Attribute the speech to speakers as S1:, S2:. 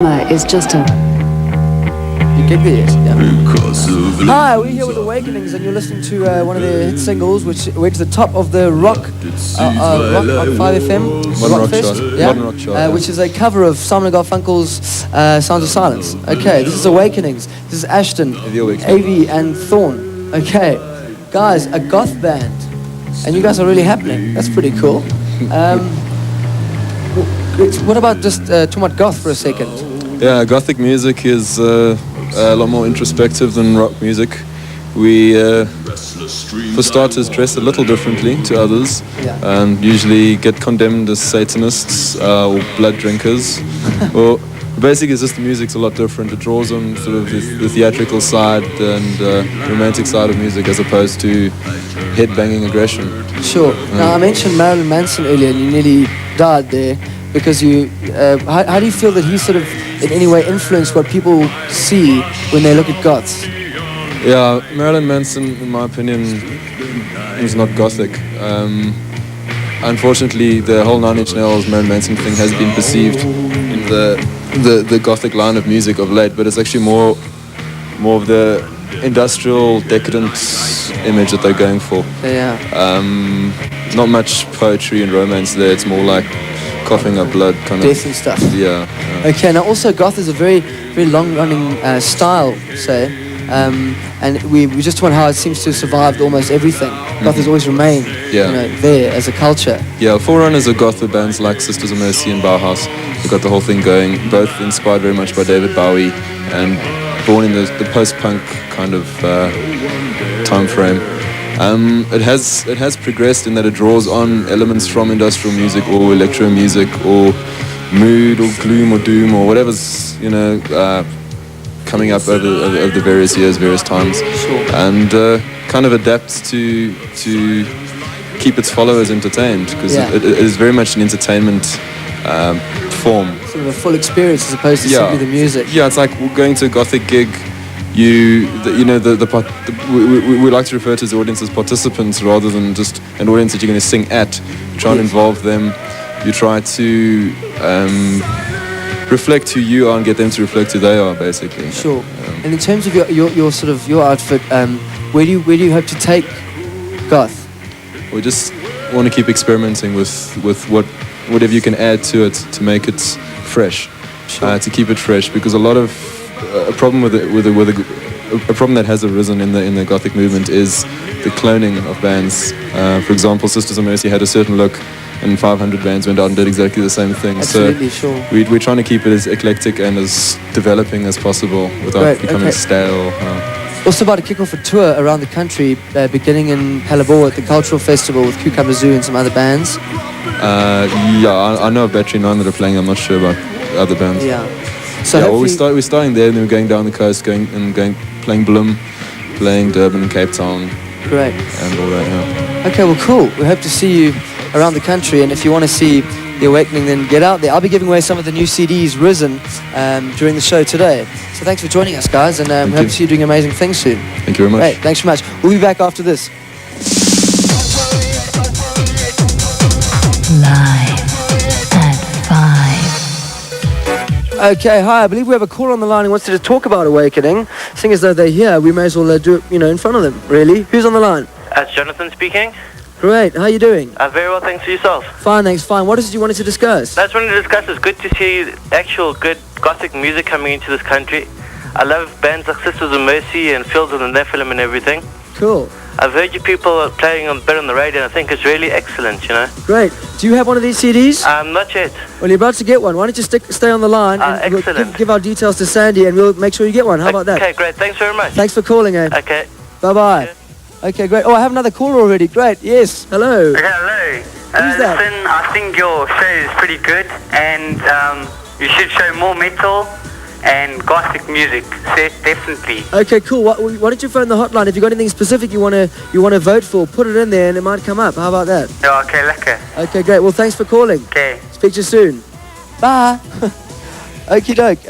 S1: Is just a...
S2: You get this? Yeah. Hi, we're here with Awakenings, and you're listening to one of their hit singles, which went to the top of the Rock on 5FM,
S3: Modern Rock Chart,
S2: which is a cover of Simon & Garfunkel's Sounds of Silence. Okay, this is Awakenings. This is Ashton, Avi, and Thorn. Okay, guys, a goth band, and you guys are really happening. That's pretty cool. What about just talking about goth for a second?
S3: Yeah, gothic music is a lot more introspective than rock music. We, for starters, dress a little differently to others, and usually get condemned as Satanists or blood drinkers. Well, basically, it's just the music's a lot different. It draws on sort of the theatrical side and romantic side of music as opposed to head-banging aggression.
S2: Sure. Now, I mentioned Marilyn Manson earlier, and you nearly died there. Because you, how do you feel that he sort of in any way influenced what people see when they look at goths?
S3: Yeah, Marilyn Manson, in my opinion, is not gothic. Unfortunately, the whole Nine Inch Nails Marilyn Manson thing has been perceived in the gothic line of music of late, but it's actually more of the industrial, decadent image that they're going for.
S2: Yeah.
S3: Not much poetry and romance there. It's more like coughing up blood kind of
S2: death and stuff.
S3: Yeah.
S2: Okay, now also goth is a very long-running style, say, and we just wonder how it seems to have survived almost everything. Goth has always remained, there as a culture.
S3: Yeah, forerunners of goth were bands like Sisters of Mercy and Bauhaus. They got the whole thing going, both inspired very much by David Bowie and born in the post-punk kind of time frame. It has progressed in that it draws on elements from industrial music or electro music or mood or gloom or doom or whatever's coming up over the various years, various times, and kind of adapts to keep its followers entertained because it is very much an entertainment form.
S2: Sort of a full experience as opposed to simply the music.
S3: Yeah, it's like going to a gothic gig. We like to refer to the audience as participants rather than just an audience that you're going to sing at. You try and involve them. You try to reflect who you are and get them to reflect who they are, basically.
S2: Sure. And in terms of your sort of your outfit, where do you hope to take goth?
S3: We just want to keep experimenting with whatever you can add to it to make it fresh, to keep it fresh, because a lot of a problem a problem that has arisen in the gothic movement is the cloning of bands. For example, Sisters of Mercy had a certain look, and 500 bands went out and did exactly the same thing.
S2: Absolutely, sure.
S3: We're trying to keep it as eclectic and as developing as possible without becoming stale.
S2: Also about to kick off a tour around the country, beginning in Palabor at the Cultural Festival with Cucumber Zoo and some other bands.
S3: I know of Battery 9 that are playing. I'm not sure about other bands.
S2: Yeah. So
S3: we're starting there, and then we're going down the coast, playing Bloem, playing Durban and Cape Town.
S2: Great.
S3: And all that, yeah.
S2: Okay, well, cool. We hope to see you around the country, and if you want to see The Awakening, then get out there. I'll be giving away some of the new CDs, Risen, during the show today. So thanks for joining us, guys, and we hope to see you doing amazing things soon.
S3: Thank you very much.
S2: Great, thanks very much. We'll be back after this.
S1: Live at 5.
S2: Okay, hi, I believe we have a caller on the line who wants to talk about Awakening. Seeing as though they're here, we may as well do it, in front of them, really. Who's on the line?
S4: It's Jonathan speaking.
S2: Great, how are you doing?
S4: Very well, thanks for yourself.
S2: Fine, thanks, fine. What is it you wanted to discuss?
S4: I just wanted to discuss, it's good to see actual good gothic music coming into this country. I love bands like Sisters of Mercy and Fields of the Nephilim and everything.
S2: Cool.
S4: I've heard you people playing a bit on the radio, and I think it's really excellent,
S2: Great. Do you have one of these CDs?
S4: Not yet.
S2: Well, you're about to get one. Why don't you stay on the line and
S4: excellent.
S2: give our details to Sandy, and we'll make sure you get one. How about that?
S4: Okay, great. Thanks very much.
S2: Thanks for calling, eh?
S4: Okay.
S2: Bye-bye.
S4: Okay.
S2: Okay, great. Oh, I have another caller already. Great. Yes. Hello.
S5: Okay, hello.
S2: Who's that?
S5: Listen, I think your show is pretty good, and you should show more metal and gothic music. Definitely.
S2: Okay, cool. Why don't you phone the hotline? If you've got anything specific you want to vote for, put it in there, and it might come up. How about that?
S5: Yeah, okay, lekker.
S2: Okay, great. Well, thanks for calling.
S5: Okay.
S2: Speak to you soon. Bye. Okie doke.